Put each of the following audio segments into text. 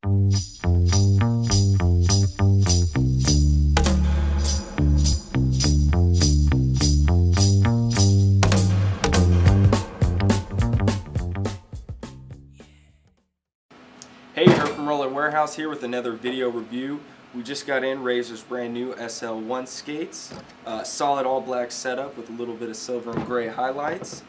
Hey, Herb from Roller Warehouse here with another video review. We just got in Razor's brand new SL1 skates. Solid all black setup with a little bit of silver and gray highlights.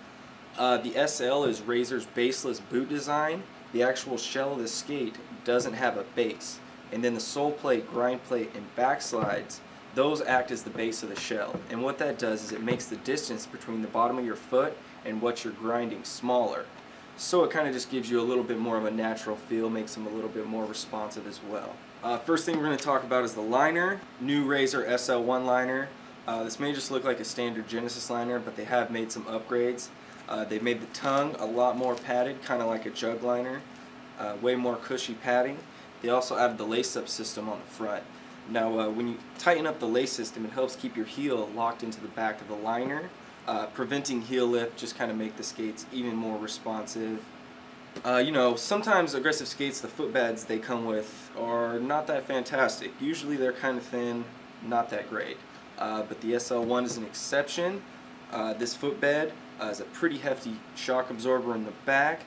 The SL is Razor's baseless boot design. The actual shell of the skate doesn't have a base. And then the sole plate, grind plate, and backslides, those act as the base of the shell. And what that does is it makes the distance between the bottom of your foot and what you're grinding smaller. So it kind of just gives you a little bit more of a natural feel, makes them a little bit more responsive as well. First thing we're going to talk about is the liner. New Razor SL1 liner. This may just look like a standard Genesis liner, but they have made some upgrades. They've made the tongue a lot more padded, kind of like a jug liner. Way more cushy padding. They also added the lace-up system on the front. Now when you tighten up the lace system, it helps keep your heel locked into the back of the liner. Preventing heel lift, just kind of make the skates even more responsive. You know, sometimes aggressive skates, the footbeds they come with are not that fantastic. Usually they're kind of thin, not that great. But the SL1 is an exception. This footbed is a pretty hefty shock absorber in the back.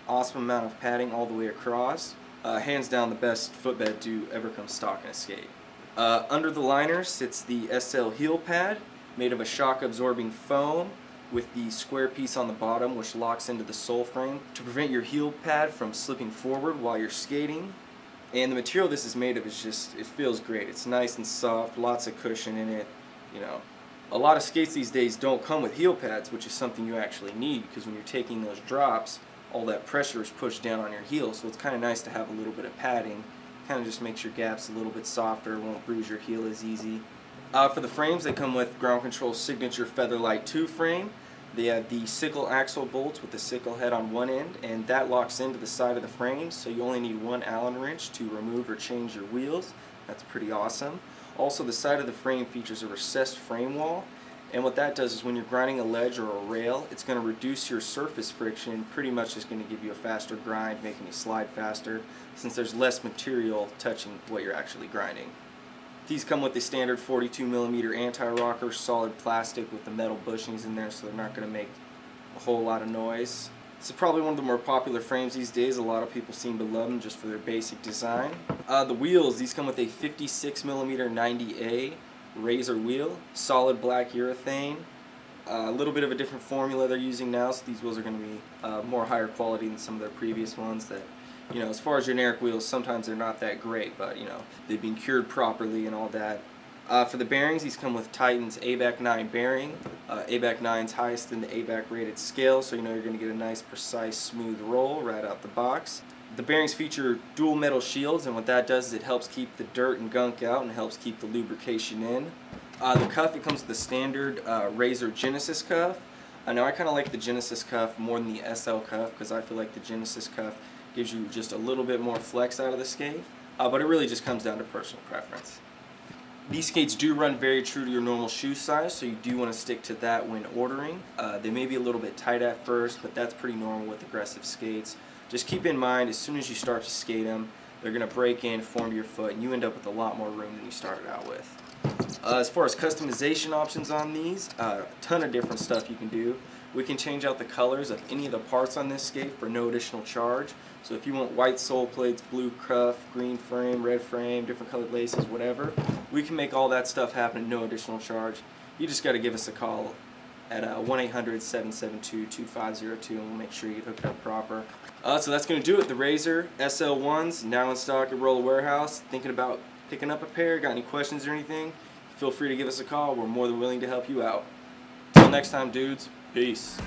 Awesome amount of padding all the way across. Hands down the best footbed to ever come stock in a skate. Under the liner sits the SL heel pad, made of a shock absorbing foam with the square piece on the bottom which locks into the sole frame to prevent your heel pad from slipping forward while you're skating. And the material this is made of is just, it feels great. It's nice and soft, lots of cushion in it. You know, a lot of skates these days don't come with heel pads, which is something you actually need because when you're taking those drops, all that pressure is pushed down on your heel, so it's kind of nice to have a little bit of padding. Kind of just makes your gaps a little bit softer, won't bruise your heel as easy. For the frames, they come with Ground Control's signature Featherlight 2 frame. They have the sickle axle bolts with the sickle head on one end, and that locks into the side of the frame, so you only need one Allen wrench to remove or change your wheels. That's pretty awesome. Also, the side of the frame features a recessed frame wall, and what that does is when you're grinding a ledge or a rail, it's going to reduce your surface friction, pretty much just going to give you a faster grind, making you slide faster, since there's less material touching what you're actually grinding. These come with the standard 42mm anti-rocker, solid plastic with the metal bushings in there, so they're not going to make a whole lot of noise. This is probably one of the more popular frames these days. A lot of people seem to love them just for their basic design. The wheels, these come with a 56mm 90A Razor wheel, solid black urethane. A little bit of a different formula they're using now, so these wheels are going to be more higher quality than some of their previous ones that, you know, as far as generic wheels, sometimes they're not that great, but, you know, they've been cured properly and all that. For the bearings, these come with Titan's ABAC 9 bearing. ABAC 9's highest in the ABAC rated scale, so you know you're going to get a nice, precise, smooth roll right out the box. The bearings feature dual metal shields, and what that does is it helps keep the dirt and gunk out and helps keep the lubrication in. The cuff, it comes with the standard Razor Genesis cuff. Now I kind of like the Genesis cuff more than the SL cuff because I feel like the Genesis cuff gives you just a little bit more flex out of the skate, but it really just comes down to personal preference. These skates do run very true to your normal shoe size, so you do want to stick to that when ordering. They may be a little bit tight at first, but that's pretty normal with aggressive skates. Just keep in mind, as soon as you start to skate them, they're going to break in, form to your foot, and you end up with a lot more room than you started out with. As far as customization options on these, a ton of different stuff you can do. We can change out the colors of any of the parts on this skate for no additional charge. So if you want white sole plates, blue cuff, green frame, red frame, different colored laces, whatever, we can make all that stuff happen at no additional charge. You just got to give us a call at 1-800-772-2502 and we'll make sure you get hooked up proper. So that's going to do it. The Razor SL1s now in stock at Roller Warehouse. Thinking about picking up a pair? Got any questions or anything? Feel free to give us a call. We're more than willing to help you out. Until next time, dudes. Peace.